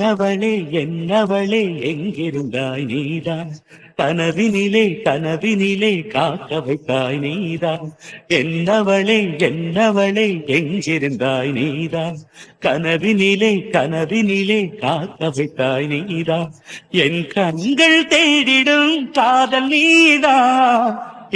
என்னவளே என்னவளே எங்கிருந்தாய் நீதான், கனவினிலே கனவினிலே காக்க வைத்தாய் நீதான். என்னவளே என்னவளே எங்கிருந்தாய் நீதான், கனவினிலே கனவினிலே காக்க வைத்தாய் நீதான். என் கண்கள் தேடிடும் காதல் நீதான்,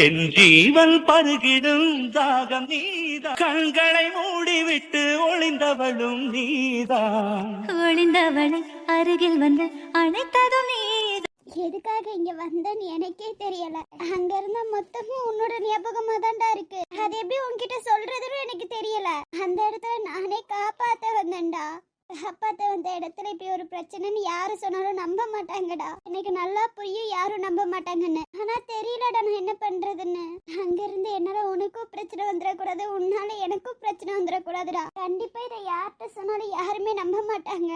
என் ஜீவன் பருகிடும் தாகம் நீதான். கண்களை மூடிவிட்டு ஒளிந்தவளும் நீதான். ஒளிந்தவளை அருகில் வந்து அழைத்ததும் நீதான். எதுக்காக இங்க வந்தேன்னு எனக்கே தெரியல. அங்க இருந்த மொத்தமும் உன்னோட ஞாபகமா தான்டா இருக்கு. அது எப்படி உன்கிட்ட சொல்றதுன்னு எனக்கு தெரியல. அந்த இடத்துல நானே காப்பாத்த வந்தேன்டா. காப்பாத்த வந்த இடத்துல இப்படி ஒரு பிரச்சனைன்னு யாரு சொன்னாலும் நம்ப மாட்டாங்கடா. எனக்கு நல்லா புரியும் யாரும் நம்ப மாட்டாங்கன்னு. ஆனா தெரியலடா நான் என்ன பண்றதுன்னு. அங்க இருந்து என்னால உனக்கும் பிரச்சனை வந்துடக்கூடாது, உன்னால எனக்கும் பிரச்சனை வந்துடக்கூடாதுடா. கண்டிப்பா இதை யார்கிட்ட சொன்னாலும் யாருமே நம்ப மாட்டாங்க.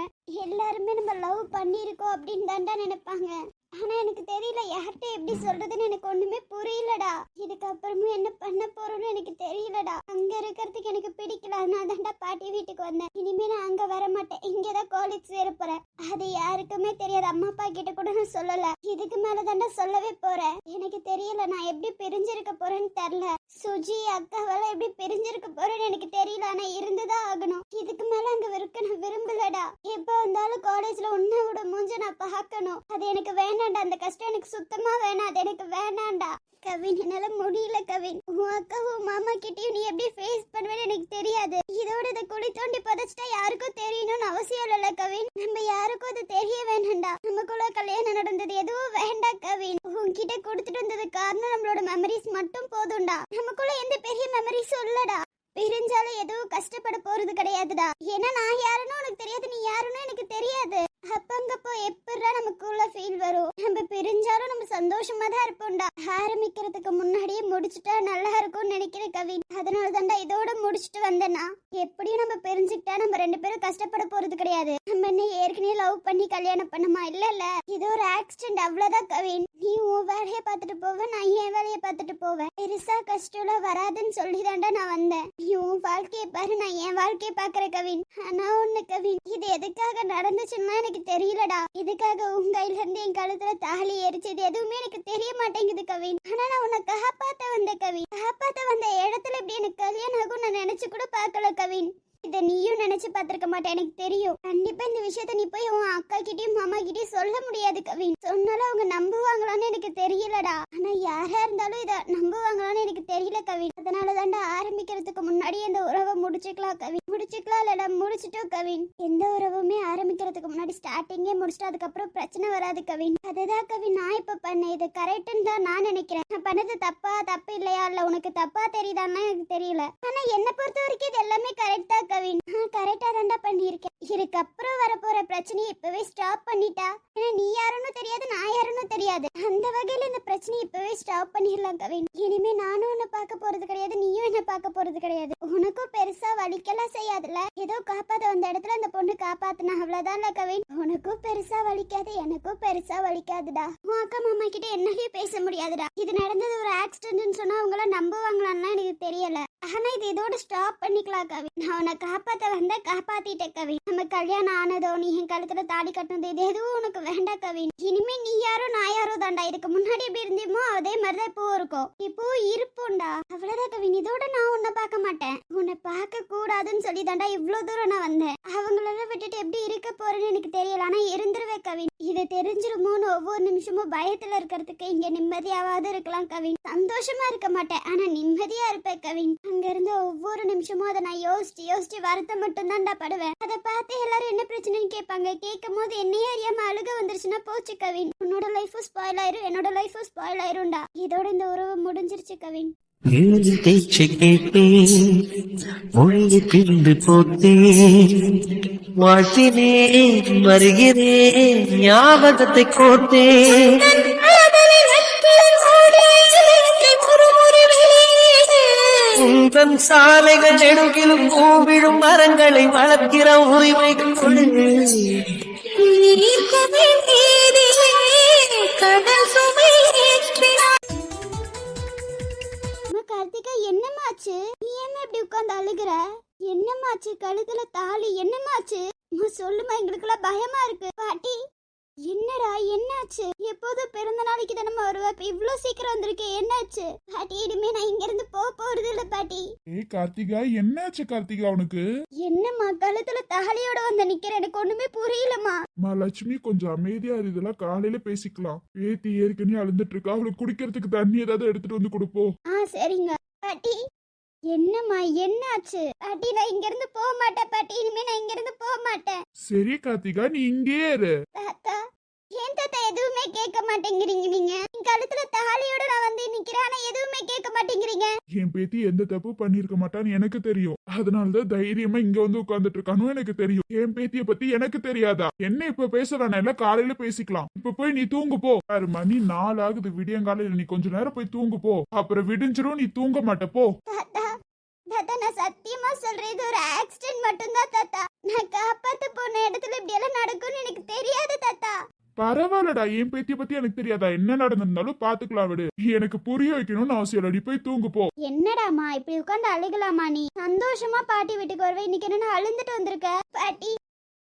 எல்லாருமே நம்ம லவ் பண்ணிருக்கோம் அப்படின்னு தான்டா நினைப்பாங்க. ஆனா எனக்கு தெரியல யார்கிட்ட எப்படி சொல்றதுன்னு எனக்கு ஒண்ணுமே புரியலடா. இதுக்கப்புறமும் என்ன பண்ண போறோம்னு எனக்கு தெரியலடா. அங்க இருக்கிறதுக்கு எனக்கு பிடிக்கல, நான் தான்டா பாட்டி வீட்டுக்கு வந்தேன். இனிமே நான் அங்க வர மாட்டேன், இங்கதான் காலேஜ் சேர போறேன். அது யாருக்குமே தெரியாது, அம்மா அப்பா கிட்ட கூட நான் சொல்லல. இதுக்கு மேல தான்டா சொல்லவே போறேன். எனக்கு தெரியல நான் எப்படி பிரிஞ்சிருக்க போறேன்னு தெரியல. சுஜி அக்காவால எப்படி பிரிஞ்சிருக்க போறேன்னு எனக்கு தெரியல. ஆனா இருந்துதான் ஆகணும். இதுக்கு மேல அங்க இருக்க நான் விரும்பலடா. எப்ப வந்தாலும் காலேஜ்ல உன்னோட மூஞ்ச நான் பார்க்கணும். அது எனக்கு வேண்டாம்டா. அந்த கஷ்டம் எனக்கு சுத்தமா வேணாம். அது எனக்கு வேணாம்டா. கவின் என்னால முடியல கவின். உன் அக்காவும் மாமா கிட்டயும் நீ எப்படி ஃபேஸ் பண்ணுவேன்னு எனக்கு தெரியாது. இதோட இதை குழி தோண்டி புதைச்சிட்டா யாருக்கும் தெரியணும்னு அவசியம் இல்ல கவின். நம்ம யாருக்கும் அது தெரிய வேண்டாம்டா. நமக்குள்ள கல்யாணம் நடந்தது எதுவும் வேண்டாம் கவின். உன்கிட்ட கொடுத்துட்டு வந்தது காரணம் நம்மளோட மெமரிஸ் மட்டும் போதும்டா. நமக்குள்ள எந்த பெரிய மெமரிஸும் இல்லடா. பிரிஞ்சாலும் எதுவும் கஷ்டப்பட போறது கிடையாதுடா. ஏன்னா நான் யாருன்னு உனக்கு தெரியாது, நீ யாருன்னு எனக்கு தெரியாது. அப்பங்கப்போ எப்படா நமக்குள்ள ஃபீல் வரும். நம்ம பிரிஞ்சாலும் நம்ம சந்தோஷமா தான் இருப்போம்டா. ஆரம்பிக்கிறதுக்கு முன்னாடியே முடிச்சுட்டா நல்லா இருக்கும்னு நினைக்கிறேன் கவின். அதனால தான்டா இதோட முடிச்சுட்டு வந்தேன்னா. எப்படியும் நம்ம பிரிஞ்சுக்கிட்டா நம்ம ரெண்டு பேரும் கஷ்டப்பட போறது கிடையாது. நம்ம என்ன ஏற்கனவே லவ் பண்ணி கல்யாணம் பண்ணுமா? இல்ல இது ஒரு ஆக்சிடென்ட், அவ்வளவுதான் கவின். நீ உன் வேலையை பார்த்துட்டு போவேன், நான் என் வேலையை பார்த்துட்டு போவேன். பெருசா கஷ்டம் வராதுன்னு சொல்லி தான்டா நான் வந்தேன். நீ உன் வாழ்க்கையை பாரு, நான் என் வாழ்க்கையை பாக்குறேன் கவின். ஆனா ஒண்ணு கவின், இது எதுக்காக நடந்துச்சுன்னா எனக்கு தெரியலடா. இதுக்காக உங்க கையில இருந்து என் கழுத்துல தாலி எரிச்சது எதுவுமே எனக்கு தெரிய மாட்டேங்குது கவின். ஆனா நான் உன்னை காப்பாத்த வந்த கவின். காப்பாத்த வந்த இடத்துல இப்படி எனக்கு கல்யாணம் ஆகும் நான் நினைச்சு கூட பார்க்கல கவின். இதை நீயும் நினைச்சு பார்த்திருக்க மாட்டேன், எனக்கு தெரியும். கண்டிப்பா இந்த விஷயத்த நீ போய் உன் அக்கா கிட்டயும் மாமா கிட்டயும் சொல்ல முடியாது கவின். சொன்னாலும் அவங்க நம்புவாங்களான்னு எனக்கு தெரியலடா. ஆனா யாரா இருந்தாலும் இத நம்புவாங்களான்னு எனக்கு தெரியல கவின். அதனால தாண்டா ஆரம்பிக்கிறதுக்கு முன்னாடி இந்த உறவை முடிச்சுக்கலாம் கவின். முடிச்சுக்கலாம் இல்லடா, முடிச்சுட்டோம் கவின். எந்த உறவுமே ஆரம்பிக்கிறதுக்கு முன்னாடி ஸ்டார்டிங்கே முடிச்சுட்டு அதுக்கப்புறம் பிரச்சனை வராது கவின். அதுதான் கவின் நான் இப்ப பண்ணேன். இது கரெக்ட்னு தான் நான் நினைக்கிறேன். நான் பண்ணது தப்பு இல்லையா, இல்ல உனக்கு தப்பா தெரியுதான்னு எனக்கு தெரியல. ஆனா என்னை பொறுத்த வரைக்கும் இது எல்லாமே கரெக்ட் தான் கவின். கரெக்டா தான்டா பண்ணியிருக்கேன். இதுக்கப்புறம் வரப்போற பிரச்சனையை இப்பவே ஸ்டாப் பண்ணிட்டா. ஏன்னா நீ யாருன்னு தெரியாது, நான் யாருன்னு தெரியாது. அந்த வகையில இந்த பிரச்சனையை இப்பவே ஸ்டாப் பண்ணிடலாம் கவின். இனிமே நானும் உன்னை பார்க்க போறது கிடையாது, நீயும் என்ன பார்க்க போறது கிடையாது. உனக்கும் பெருசா வலிக்கலாம் செய்யாதுல. ஏதோ காப்பாத்த வந்த இடத்துல அந்த பொண்ணு காப்பாத்துனா அவ்வளவுதான்ல கவின். உனக்கும் பெருசா வலிக்காது, எனக்கும் பெருசா வலிக்காதுடா. உன் அக்கா மாமா கிட்ட என்னையும் பேச முடியாதுடா. இது நடந்தது ஒரு ஆக்சிடென்ட்னு சொன்னா அவங்கள நம்புவாங்களான்னு எனக்கு தெரியல. ஆனா இது இதோட ஸ்டாப் பண்ணிக்கலாம் கவின். நான் உன்னை காப்பாத்த வந்த காப்பாத்திட்டேன் கவின். நம்ம கல்யாணம் ஆனதோ நீ என் கழுத்துல தாடி கட்டினது இது எதுவும் உனக்கு வேண்டாம் கவின். இனிமே நீ யாரோ நான் யாரோ தாண்டா. இதுக்கு முன்னாடி எப்படி இருந்தோமோ அதே மாதிரிதான் இப்போ இருக்கும். இப்போ இருப்போம்டா, அவ்வளவுதான் கவின். இதோட நான் உன்னை பார்க்க மாட்டேன். உன்னை பார்க்க கூடாதுன்னு சொல்லி தாண்டா இவ்வளவு தூரம் நான் வந்தேன். அவங்கள விட்டுட்டு எப்படி இருக்க போறேன்னு எனக்கு தெரியல. ஆனா இருந்துருவேன் கவின். இது தெரிஞ்சிருமோன்னு ஒவ்வொரு நிமிஷமும் பயத்துல இருக்கிறதுக்கு இங்க நிம்மதியாவது இருக்கலாம் கவின். சந்தோஷமா இருக்க மாட்டேன், ஆனா நிம்மதியா இருப்பேன் கவின். அங்க இருந்து ஒவ்வொரு நிமிஷமும் அதை நான் யோசிச்சு வருத்தம் மட்டும் தான்டா படுவேன். அதை பார்த்து எல்லாரும் என்ன பிரச்சனைன்னு கேட்பாங்க. கேட்கும் போது என்னையே அறியாம அழுக வந்துருச்சுன்னா போச்சு கவின். உன்னோட லைஃபும் ஸ்பாயில் ஆயிரும், என்னோட லைஃபும் ஸ்பாயில் ஆயிரும்டா. இதோட இந்த உறவு முடிஞ்சிருச்சு கவின். பேச்சு கேட்டேன், மொழியை பிரிந்து போட்டேன், வாழ்த்தினேன் வருகிறேன், ஞாபகத்தை கோர்த்தேன். உந்தன் சாலைகள் நெடுகிலும் பூவிழும் மரங்களை வளர்க்கிற உரிமை கொடு. கார்த்திகா என்னமாச்சு? நீ என்ன இப்படி உட்கார்ந்து அழுகிற? என்னமாச்சு கழுத்துல தாலி என்னமாச்சு சொல்லுமா, எங்களுக்கெல்லாம் பயமா இருக்கு. பாட்டி என்னடா என்னாச்சு? எப்போதும் பிறந்த நாளைக்கு தானே வருவா, இப்ப இவ்ளோ சீக்கிரம் வந்திருக்கே, என்னாச்சு? பாட்டி இனிமே நான் இங்க இருந்து போறது இல்ல பாட்டி. ஏய் கார்த்திகா, என்னாச்சு கார்த்திகா உனக்கு? என்னம்மா கழுத்துல தாலியோட வந்து நிக்கிறேன், எனக்கு ஒண்ணுமே புரியலம்மா. லட்சுமி கொஞ்சம் அமைதியா இரு, இதெல்லாம் காலையில பேசிக்கலாம். பேத்தி ஏற்கனவே அழுந்துட்டு இருக்கா, அவளுக்கு குடிக்கிறதுக்கு தண்ணி ஏதாவது எடுத்துட்டு வந்து கொடுப்போம். சரிங்க பாட்டி. என்னம்மா என்னாச்சு? பாட்டி நான் இங்க இருந்து போக மாட்டேன் பாட்டி, இனிமே நான் இங்க இருந்து போக மாட்டேன். சரி கார்த்திகா, நீ இங்கே இரு. தாத்தா ஏன் தாத்தா எதுவுமே கேட்க மாட்டேங்கிறீங்க? நீங்க என் கழுத்துல தாலியோட நான் வந்து நிக்கிறேன், ஆனா எதுவுமே கேட்க மாட்டேங்கிறீங்க. என் பேத்தி எந்த தப்பு பண்ணிருக்க மாட்டான்னு எனக்கு தெரியும், அதனாலதான் தைரியமா இங்க வந்து உட்கார்ந்துட்டு இருக்கானு எனக்கு தெரியும். என் பேத்திய பத்தி எனக்கு தெரியாதா? என்ன இப்ப பேச வேணாம், எல்லாம் காலையில பேசிக்கலாம். இப்ப போய் நீ தூங்கு போ. 6 மணி 4 ஆகுது, விடியங்காலையில நீ கொஞ்ச நேரம் போய் தூங்கு போ. அப்புறம் விடிஞ்சிரும், நீ தூங்க மாட்ட போ. தாத்தா தாத்தா நான் சத்தியமா சொல்றேன், இது ஒரு ஆக்சிடென்ட் மட்டும்தான் தாத்தா. நான் காப்பாத்த போன இடத்துல இப்படி எல்லாம் நடக்கும்னு எனக்கு தெரியாது தாத்தா. பரவாயில்லடா, என் பேத்திய பத்தி எனக்கு தெரியாதா? என்ன நடந்திருந்தாலும் பாத்துக்கலாம் விடு. எனக்கு புரிய வைக்கணும்னு அவசியம் இல்ல, நீ போய் தூங்கு போ. என்னடாமா இப்படி உட்கார்ந்து அழுகலாமா? நீ சந்தோஷமா பாட்டி வீட்டுக்கு வருவே, இன்னைக்கு என்ன அழுந்துட்டு வந்திருக்க? பாட்டி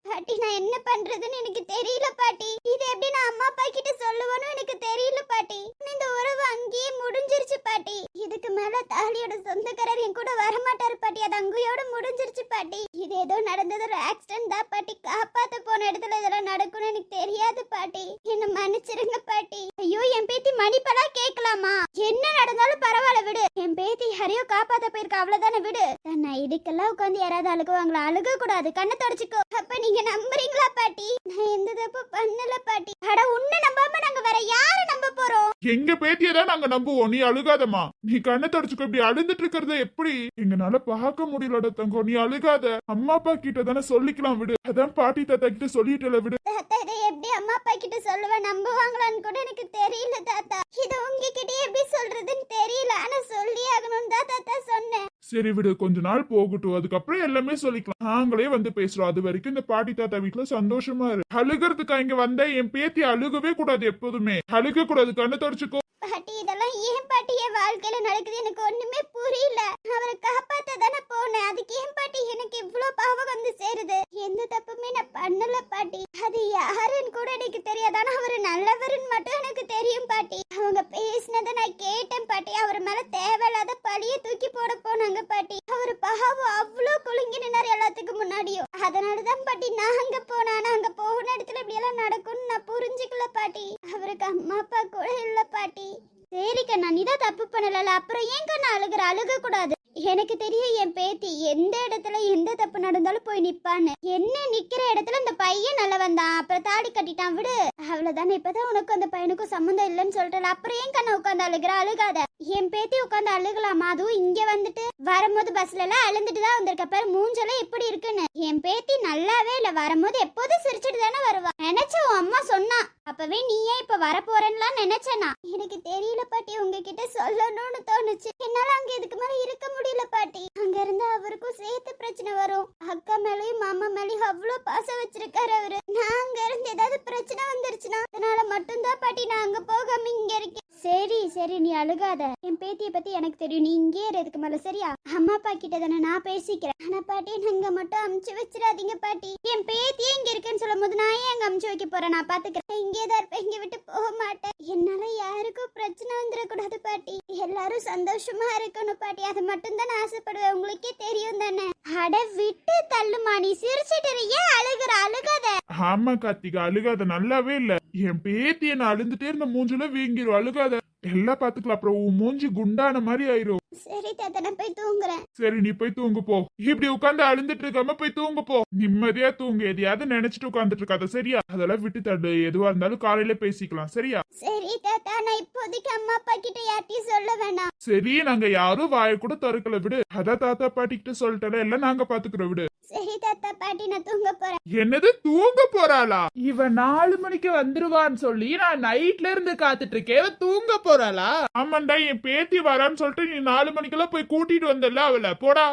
பாட்டி நான் என்ன பண்றதுன்னு எனக்கு தெரியல பாட்டி. இது எப்படி நான் அம்மா அப்பா கிட்ட சொல்லுவேன்னு எனக்கு தெரியல பாட்டி. இந்த உறவு அங்கேயே முடிஞ்சிருச்சு பாட்டி. இதுக்கு மேல தாலியோட சொந்தக்காரர் என் கூட வரமாட்டாரு பாட்டி, அது அங்கேயோட முடிஞ்சிருச்சு பாட்டி. இது ஏதோ நடந்தது ஒரு ஆக்சிடென்ட் தான் பாட்டி, காப்பாத்த போன இடத்துல இதெல்லாம் நடக்கும்னு எனக்கு தெரியாது பாட்டி, என்ன மன்னிச்சிருங்க பாட்டி. ஐயோ என் பேத்தி மன்னிப்பெல்லாம் கேட்கலாமா? என்ன நடந்தாலும் பரவாயில்ல விடு, என் பேத்தி யாரையோ காப்பாத்த போயிருக்க, அவ்வளவுதானே விடு. நான் இதுக்கெல்லாம் உட்காந்து யாராவது அழுகுவாங்களா? அழுக கூடாது, கண்ணை தொடச்சுக்கோ. அப்ப நீங்க நம்புறீங்களா பாட்டி? நான் எந்த தப்பு பண்ணல பாட்டி. அட உன்னை நம்பாம நாங்க வேற யாரை நம்ப போறோம்? எங்க பேத்தியதான் நாங்க நம்புவோம், நீ அழுகாதமா. நீ கண்ணை தொடச்சுக்க, இப்படி அழுந்துட்டு இருக்கிறத எப்படி எங்கனால பார்க்க முடியலட தங்கம். நீ அழுகாத, அம்மா அப்பா கிட்ட தானே சொல்லிக்கலாம் விடு. அதான் பாட்டி தாத்தா கிட்ட சொல்லிட்டல விடு. தாத்தா இதை எப்படி அம்மா அப்பா கிட்ட சொல்லுவேன், நம்புவாங்களான்னு கூட எனக்கு தெரியல தாத்தா. இது உங்ககிட்ட எப்படி சொல்றதுன்னு தெரியல, ஆனா சொல்லி ஆகணும் தான் தாத்தா சொன்னேன். சரி விடு, கொஞ்ச நாள் போகட்டும், அதுக்கப்புறம் எல்லாமே சொல்லிக்கலாம். நாங்களே வந்து பேசுறோம், அது வரைக்கும் இந்த பாட்டி தாத்தா வீட்டுல சந்தோஷமா இரு. அழுகிறதுக்கா இங்க வந்த? என் பேத்தி அழுகவே கூடாது, எப்போதுமே அழுக கூடாது, கண்ணை தொடச்சுக்கோ. பாட்டி இதெல்லாம் ஏன் பாட்டி என் வாழ்க்கையில நடக்குது எனக்கு ஒண்ணுமே புரியல. அவரை காப்பாத்த தானே போனேன், அதுக்கு ஏன் பாட்டி எனக்கு இவ்வளவு பாவம் வந்து சேருது? எந்த தப்புமே நான் பண்ணல பாட்டி. அது யாருன்னு கூட எனக்கு தெரியாது, ஆனா அவரு நல்லவருன்னு மட்டும் எனக்கு தெரியும் பாட்டி. அவங்க பேசினதை நான் கேட்டேன் பாட்டி. அவர் மேல தேவையில்லாத பழிய தூக்கி போட போனாங்க பாட்டி. அவரு பாவம் அவ்வளவு குலுங்கி நின்னாரு எல்லாத்துக்கும் முன்னாடியும். அதனாலதான் பாட்டி நான் அங்க போனேன், ஆனா அங்க போன இடத்துல இப்படி எல்லாம் நடக்கும்னு நான் புரிஞ்சுக்கல பாட்டி. அவருக்கு அம்மா அப்பா கூட இல்ல பாட்டி. சரி கண்ணா, நீதான் தப்பு பண்ணல, அப்புறம் ஏன் கண்ணா அழுகுற? அழுக கூடாது. எனக்கு தெரியும் என் பேத்தி எந்த இடத்துல எந்த தப்பு நடந்தாலும் போய் நிப்பான்னு. என்ன நிக்கிற இடத்துல இந்த பையன் நல்ல வந்தான், அப்புறம் தாடி கட்டிட்டான் விடு, அவ்வளவுதானே. இப்பதான் உனக்கு அந்த பையனுக்கும் சம்மந்தம் இல்லைன்னு சொல்றல, அப்புறம் ஏன் கண்ணா உட்காந்து அழுகுற? அழுகாத. என் பேத்தி உட்காந்து அழுகலாமா? அதுவும் இங்க வந்துட்டு வரும்போது பஸ்ல எல்லாம் அழுந்துட்டு தான் வந்திருக்க பாரு, மூஞ்செல்லாம் எப்படி இருக்குன்னு. என் பேத்தி நல்லாவே இல்ல, வரும்போது எப்போதும் சிரிச்சுட்டு தானே வருவா. நினைச்ச உன் அம்மா சொன்னா, அப்பவே நீ ஏன் இப்ப வரப்போறேன்னுலாம் நினைச்சனா? எனக்கு தெரியல பாட்டி, உங்ககிட்ட சொல்லணும்னு தோணுச்சு. என்னால அங்க இதுக்கு மேல இருக்க முடியல பாட்டி. அங்க இருந்தா அவருக்கும் சேர்த்து பிரச்சனை வரும். அக்கா மேலயும் மாமா மேலயும் அவ்வளவு பாசம் வச்சிருக்காரு அவரு. நான் அங்க இருந்து ஏதாவது பிரச்சனை வந்துருச்சுன்னா அதனால மட்டும்தான் பாட்டி நான் அங்க போகாம இங்க இருக்கேன். சரி சரி நீ அழுகாத, என் பேத்திய பத்தி எனக்கு தெரியும், நீ இங்கே இதுக்கு மேல சரியா? அம்மா அப்பா கிட்ட தானே நான் பேசிக்கிறேன். ஆனா பாட்டி நீங்க மட்டும் அமுச்சு வச்சிடாதீங்க பாட்டி. என் பேத்தியே இங்க இருக்குன்னு சொல்லும் போது நான் ஏன் அங்க அமுச்சு வைக்க போறேன்? நான் பாத்துக்கிறேன், இங்கேதான் இருப்பேன், இங்க விட்டு போக மாட்டேன். என்னால யாருக்கும் பிரச்சனை வந்துடக்கூடாது பாட்டி, எல்லாரும் சந்தோஷமா இருக்கணும் பாட்டி, அது மட்டும் தான் நான் ஆசைப்படுவேன், உங்களுக்கே தெரியும் தானே. அட விட்டு தள்ளுமா, நீ சிரிச்சிட்டு ஏன் அழுகுற? அழுகாத. ஆமா கார்த்திகா, அழுகாத, நல்லாவே இல்ல. என் பேத்திய நான் அழுந்துட்டே இருந்த மூஞ்சில வீங்கிரும், அழுகாத, எல்லாம் பாத்துக்கலாம். அப்புறம் உன் மூஞ்சி குண்டான மாதிரி ஆயிரும். சரி தாத்தா நான் போய் தூங்குறேன். சரி நீ போய் தூங்கு போ. இப்படி உட்காந்து அழுந்துட்டு இருக்காம போய் தூங்கு போ, நிம்மதியா தூங்கு. எதையாவது நினைச்சிட்டு உட்காந்துட்டு இருக்காத சரியா? அதெல்லாம் விட்டு தடு, எதுவா இருந்தாலும் காலையில பேசிக்கலாம் சரியா? சரி தாத்தா, நான் இப்போதைக்கு அம்மா அப்பா கிட்ட யார்ட்டையும் சொல்ல வேணாம். சரி, நாங்க யாரும் வாய கூட திறக்கல விடு. அதான் தாத்தா பாட்டி கிட்ட சொல்லிட்டல, எல்லாம் நாங்க பாத்துக்கிறோம் விடு. சரி தாத்தா பாட்டி நான் தூங்க போறேன். என்னது தூங்க போறாளா? இவ 4 மணிக்கு வந்துருவான்னு சொல்லி நான் நைட்ல இருந்து காத்துட்டு இருக்கேன், தூங்க போறாளா? ஆமாண்டா, என் பேத்தி வரான்னு சொல்லிட்டு நீ 4 மணிக்கெல்லாம் போய் கூட்டிட்டு வந்தல அவளை, போடா.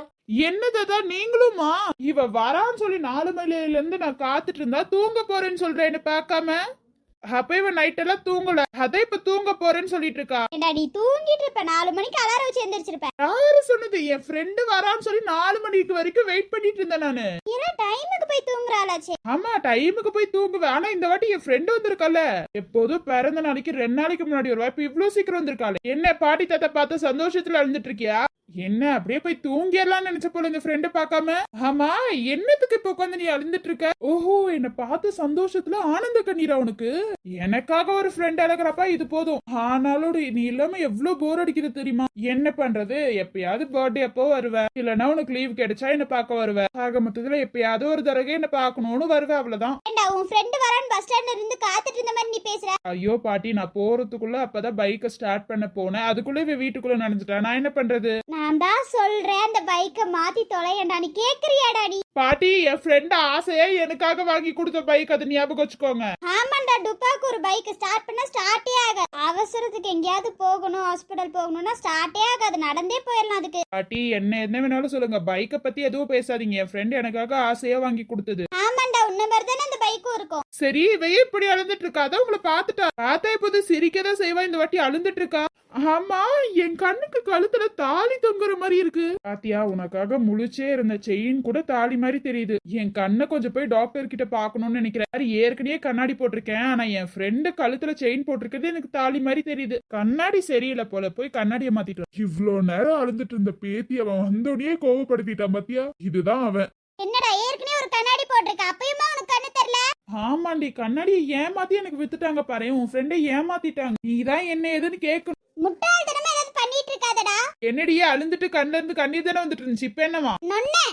என்னதான் நீங்களுமா? இவ வரான்னு சொல்லி 4 மணில இருந்து நான் காத்துட்டு இருந்தா தூங்க போறேன்னு சொல்றேன்னு பாக்காம அப்ப இவன் நைட் எல்லாம் தூங்கல, அதான் இப்ப தூங்க போறேன்னு சொல்லிட்டு இருக்கா. ஏண்டா நீ தூங்கிட்டு இருப்ப, 4 மணிக்கு அலாரம் வச்சு எந்திரிச்சிருப்ப. யாரு சொன்னது? என் ஃப்ரெண்டு வரான்னு சொல்லி 4 மணிக்கு வரைக்கும் வெயிட் பண்ணிட்டு இருந்தேன் நானு. ஏன்னா டைமுக்கு போய் தூங்குறாளாச்சே. ஆமா, டைமுக்கு போய் தூங்குவேன். ஆனா இந்த வாட்டி என் ஃப்ரெண்டு வந்திருக்கால, எப்போதும் பிறந்த நாளைக்கு 2 நாளைக்கு முன்னாடி வருவா, இப்ப இவ்வளவு சீக்கிரம் வந்திருக்காளே. என்ன பாட்டி தாத்தா பார்த்து சந்தோஷத்துல அழுந்துட்டு இருக்கியா? என்ன அப்படியே போய் தூங்கிடலாம் நினைச்ச போல இந்த ஃப்ரெண்ட பார்க்காம. ஆமா, என்னத்துக்கு இப்ப உட்காந்து நீ அழுந்துட்டு இருக்க? ஓஹோ, என்ன பார்த்து சந்தோஷத்துல ஆனந்த கண்ணீரா உனக்கு? எனக்காக ஒரு ஃப்ரெண்ட் அழகிறப்பா இது போதும். ஆனாலும் நீ இல்லாம எவ்வளவு போர் அடிக்குது தெரியுமா? என்ன பண்றது, எப்பயாவது பர்த்டே அப்போ வருவ, இல்லன்னா உனக்கு லீவ் கிடைச்சா என்ன பார்க்க வருவ. ஆக மொத்தத்துல எப்பயாவது ஒரு தடவை என்ன பார்க்கணும்னு வருவ, அவ்வளவுதான். ஏண்டா உன் ஃப்ரெண்ட் வரான்னு பஸ் ஸ்டாண்ட்ல இருந்து காத்துட்டு இருந்த மாதிரி நீ பேசுற. ஐயோ பாட்டி, நான் போறதுக்குள்ள அப்பதான் பைக்கை ஸ்டார்ட் பண்ண போனேன், அதுக்குள்ள இவ வீட்டுக்குள்ள நடந்துட்டா, நான் என்ன பண்றது? நான் தான் சொல்றேன் அந்த பைக்கை மாத்தி தொலையண்டா, நீ கேக்குறியாடா நீ? பாட்டி, என் ஃப்ரெண்ட் ஆசையா எனக்காக வாங்கி கொடுத்த பைக், அது ஞாபகம் வச்சுக்கோங்க. ஆமாண்டா, டுப்பாக்கு ஒரு பைக் ஸ்டார்ட் பண்ணா ஸ்டார்ட்டே ஆகாது. அவசரத்துக்கு எங்கேயாவது போகணும், ஹாஸ்பிடல் போகணும்னா ஸ்டார்ட்டே ஆகாது, நடந்தே போயிடலாம் அதுக்கு. பாட்டி, என்ன வேணாலும் சொல்லுங்க, பைக்கை பத்தி எதுவும் பேசாதீங்க. என் ஃப்ரெண்ட் எனக்காக ஆசையா வாங்கி கொடுத்தது. ஆமாண்டா, உன்ன மாதிரி தானே அந்த பைக்கும் இருக்கும். சரி, வெய்ய இப்படி அழுந்துட்டு இருக்கா? அதான் உங்களை பாத்துட்டா. பார்த்தா இப்போது சிரிக்கதான் செய்வா, இந்த வாட்டி அழுந்துட்டு இருக்கா. ஆமா, என் கண்ணுக்கு கழுத்துல தாலி தொங்குற மாதிரி இருக்கு. பாத்தியா, உனக்காக முழிச்சே இருந்த செயின் கூட தாலி மாதிரி தெரியுது. என் கண்ணை கொஞ்சம் போய் டாக்டர் கிட்ட பாக்கணும்னு நினைக்கிறேன். ஏற்கனவே கண்ணாடி போட்டிருக்கேன், ஆனா என் ஃப்ரெண்டு கழுத்துல செயின் போட்டிருக்கிறது எனக்கு தாலி மாதிரி தெரியுது. கண்ணாடி சரியில்லை போல, போய் கண்ணாடியை மாத்திட்டு. இவ்ளோ நேரம் அழுந்துட்டு இருந்த பேத்தி அவன் வந்தோடனே கோவப்படுத்திட்டான் பாத்தியா? இதுதான் அவன். என்னடா, ஏற்கனவே ஒரு கண்ணாடி போட்டிருக்க, அப்பயுமா உனக்கு கண்ணு தெரியல? ஆமாண்டி, கண்ணாடியை ஏமாத்தி எனக்கு வித்துட்டாங்க பாரு. உன் ஃப்ரெண்டை ஏமாத்திட்டாங்க. நீதான் என்ன ஏதுன்னு கேட்கணும். முட்டாள்தனமா ஏதாவது பண்ணிட்டு இருக்காதடா. என்னடியே அழுந்துட்டு கண்ணுல இருந்து கண்ணீர் தானே வந்துட்டு இருந்துச்சு, இப்ப என்னவா? நொண்ணே,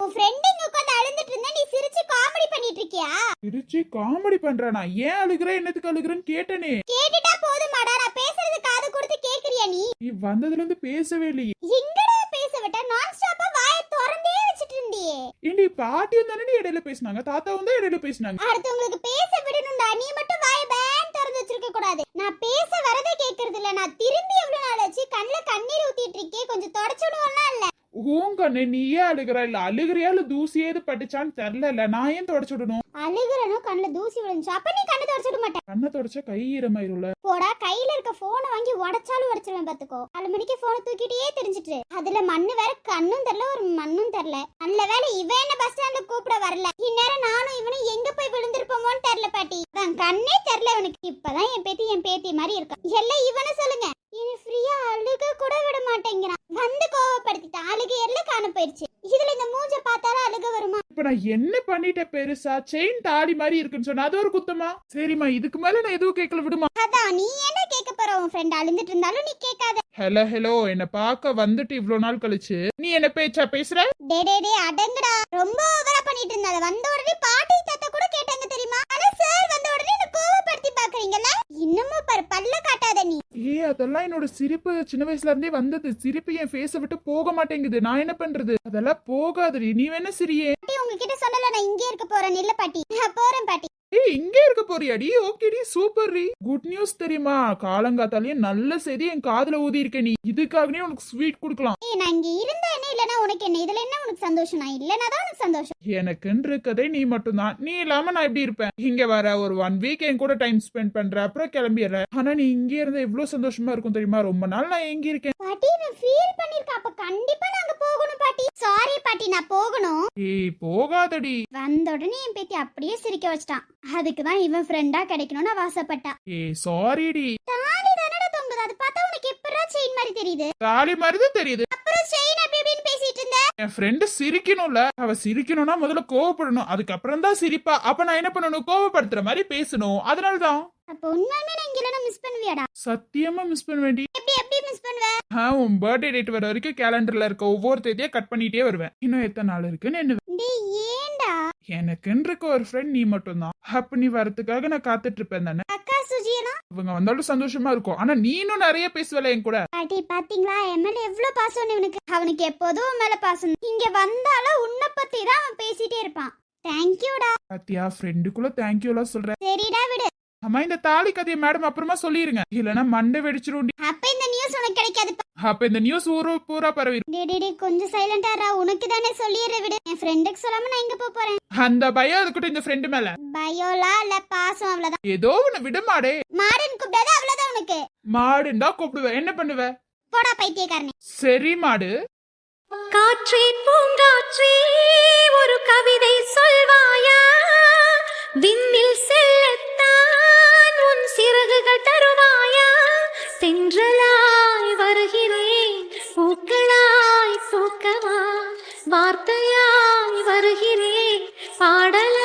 உன் ஃப்ரெண்ட் இங்க உட்கார்ந்து அழுந்துட்டு இருந்தா நீ சிரிச்சு காமெடி பண்ணிட்டு இருக்கியா? சிரிச்சு காமெடி பண்றானா? ஏன் அழுகுற, என்னத்துக்கு அழுகுறன்னு கேட்டனே. கேட்டுட்டா போதுமாடா, நான் பேசுறது காது கொடுத்து கேக்குறியா நீ? நீ வந்ததுல இருந்து பேசவே இல்லையே. எங்கடா பேச விட்ட? நான் ஸ்டாப்பா வாயை திறந்தே வச்சிட்டு இருந்தியே. ஏண்டி, பாட்டியும் தானே இடையில பேசினாங்க, தாத்தாவும் தான் இடையில பேசினாங்க. அடுத்தவங்களுக்கு பேச விடணும்டா, நீ மட்டும் வாயை பேன் திறந்து வச்சிருக்க கூடாது. நான் பேச வரதே கேக்குறது இல்ல. நான் திரும்பி எவ்வளவு நாள் ஆச்சு, கண்ணுல கண்ணீர் ஊத்திட்டு இருக்கே, கொஞ்சம் தொடச்சுடுவோம்னா இல்ல. ஊங்கண்ணே, நீயே அழுகுறா? இல்ல அழுகுறியா இல்ல தூசி ஏது பட்டுச்சான்னு தெரியல. நான் ஏன் தொடச்சு விடணும்? அழுகுறனோ கண்ணுல தூசி விழுந்துச்சு, அப்ப நீ கண்ணை தொடச்சுட மாட்டேன். கண்ணை தொடச்சா கை ஈரமாயிரும்ல. போடா, கையில இருக்க போனை வாங்கி உடைச்சாலும் உடைச்சிருவேன் பாத்துக்கோ. 4 மணிக்கு போனை தூக்கிட்டே தெரிஞ்சிட்டு, அதுல மண்ணு வேற, கண்ணும் தெரியல ஒரு மண்ணும் தெரியல. நல்ல வேலை இவன் என்ன பஸ் ஸ்டாண்ட்ல கூப்பிட வரல. இந்நேரம் நானும் இவனும் எங்க போய் விழுந்திருப்போமோன்னு தெரியல பாட்டி. கண்ணே தெரியல இவனுக்கு. இப்பதான் என் பேத்தி மாதிரி இருக்கா. எல்லாம் இவனை சொல்லுங்க. இனி ஃப்ரீயா அழுக கூட விட மாட்டேங்கிறான். வந்து கோவப்படுத்திட்டான், அழுகை எல்லாம் காண போயிருச்சு. இதுல இந்த மூஞ்ச பார்த்தாலும் அழுக வருமா? இப்ப நான் என்ன பண்ணிட்டேன் பெருசா? செயின் தாலி மாதிரி இருக்குன்னு சொன்னா அது ஒரு குத்தமா? சரிம்மா, இதுக்கு மேல நான் எதுவும் கேட்கல, விடுமா. அதான் நீ என்ன கேட்க போற? உன் ஃப்ரெண்ட் அழுந்துட்டு இருந்தாலும் நீ கேட்காத. ஹலோ, என்ன பார்க்க வந்துட்டு இவ்வளவு நாள் கழிச்சு நீ என்ன பேச்சா பேசுற? டே அடங்குடா, ரொம்ப ஓவரா பண்ணிட்டு இருந்தாத. வந்த உடனே பாட்டி தாத்தா கூட கேட்டாங்க தெரியுமா? ஆனா சார் வந்த உடனே என்ன கோவப்படுத்தி பாக்குறீங்கல்ல? இன்னமும் பாரு, பல்ல காட்டாத நீ. அதெல்லாம் என்னோட சிரிப்பு சின்ன வயசுல இருந்தே வந்தது. சிரிப்பு என் ஃபேஸ விட்டு போக மாட்டேங்குது. நான் என்ன பண்றது? அதெல்லாம் போகாதடி, நீ வேணா சிரியே. பாட்டி உங்ககிட்ட சொல்லல, நான் இங்கே இருக்க போறேன். இல்ல பாட்டி, நான் போறேன் பாட்டி. இங்கே இருக்க போறியாடி? ஓகேடி, சூப்பர் டி. குட் நியூஸ் தெரியுமா? காலங்காத்தாலேயே நல்ல செய்தி என் காதுல ஊதி இருக்க. நீ இதுக்காகவே உனக்கு ஸ்வீட் கொடுக்கலாம். நான் இங்க இருந்தா என்ன, இல்லனா உனக்கு என்ன? இதுல என்ன உனக்கு சந்தோஷம்? நான் இல்லனா தான் உனக்கு சந்தோஷம். எனக்குன்னு இருக்கதே நீ மட்டும்தான். நீ இல்லாம நான் எப்படி இருப்பேன்? இங்க வர ஒரு 1 வீக் என் கூட டைம் ஸ்பெண்ட் பண்ற, அப்புறம் கிளம்பிடுற. ஆனா நீ இங்கே இருந்தா எவ்வளவு சந்தோஷமா இருக்கும் தெரியுமா? ரொம்ப நாள் நான் எங்க இருக்கேன் பாட்டி. நான் ஃபீல் பண்ணிருக்கேன். அப்ப கண்டிப்பா நாங்க போகணும் பாட்டி. சாரி பாட்டி, நான் போகணும். போகாதடி. வந்த உடனே என் பேத்தி அப்படியே சிரிக்க வச்சிட்டான். அதுக்குதான் இவன் ஃப்ரெண்டா கிடைக்கணும்னு ஆசைப்பட்டா. சாரிடி. தாலி தானடா தொங்குது, அது பார்த்தா உனக்கு எப்பறா செயின் மாதிரி தெரியுது? தாலி மாதிரிதான் தெரியுது. அப்புறம் செயின் அப்படி இப்படின்னு பேசிட்டு இருந்த. என் ஃப்ரெண்டு சிரிக்கணும்ல, அவ சிரிக்கணும்னா முதல்ல கோவப்படணும், அதுக்கப்புறம் தான் சிரிப்பா. அப்ப நான் என்ன பண்ணணும்? கோவப்படுத்துற மாதிரி பேசணும். அதனாலதான். அப்ப உண்மையுமே நான் இங்க மிஸ் பண்ணுவியாடா? சத்தியமா மிஸ் பண்ண வேண்டி. எப்படி மிஸ் பண்ணுவ? உன் பர்த்டே டேட் வர வரைக்கும் கேலண்டர்ல இருக்க ஒவ்வொரு தேதியா கட் பண்ணிட்டே வருவேன். இன்னும் எத்தனை நாள் இருக்குன்னு என்ன. ஏண்டா? எனக்குன்னு இருக்க ஒரு ஃப்ரெண்ட் நீ மட்டும் தான். அப்ப நீ வரதுக்காக நான் காத்துட்டு இருப்பேன் தானே. அக்கா சுஜியனா இவங்க வந்தாலும் சந்தோஷமா இருக்கும். ஆனா நீனும் நிறைய பேசுவல என் கூட. பாட்டி பாத்தீங்களா என் மேல எவ்வளவு பாசம் இவனுக்கு? அவனுக்கு எப்போதும் உன் மேல பாசம். இங்க வந்தாலும் உன்னை பத்தி தான் அவன் பேசிட்டே இருப்பான். தேங்க்யூடா. பாத்தியா, ஃப்ரெண்டுக்குள்ள தேங்க்யூ எல்லாம் சொல்ற. சரிடா விடு. அம்மா இந்த தாலி கதையை மேடம் அப்புறமா சொல்லிருங்க, இல்லனா மண்டை வெடிச்சிரும். அப்ப இந்த நியூஸ் உனக்கு கிடைக்காது. அப்ப இந்த நியூஸ் ஊரு பூரா பரவி. டேடி கொஞ்சம் சைலண்டா ரா, உனக்கு தானே சொல்லிடுற விடு. என் ஃப்ரெண்டுக்கு சொல்லாம நான் எங்க போறேன். அந்த பயம் அதுக்கிட்ட இந்த ஃப்ரெண்டு மேல பயோலா இல்ல பாசம் அவ்வளவுதான். ஏதோ ஒண்ணு விட மாடே. மாடுன்னு கூப்பிடாத அவ்வளவுதான் உனக்கு. மாடுன்னு தான் கூப்பிடுவேன், என்ன பண்ணுவ? போடா பைத்தியக்காரனே. சரி மாடு. காற்றே பூங்காற்றே ஒரு கவிதை சொல்வாயா, விண்ணில் செல்லத்தான் உன் சிறகுகள் தருவாயா, தென்றலாய் வருகிறேன் பூக்களாய் பூக்கவா, வார்த்தையாய் வருகிறேன் பாடல்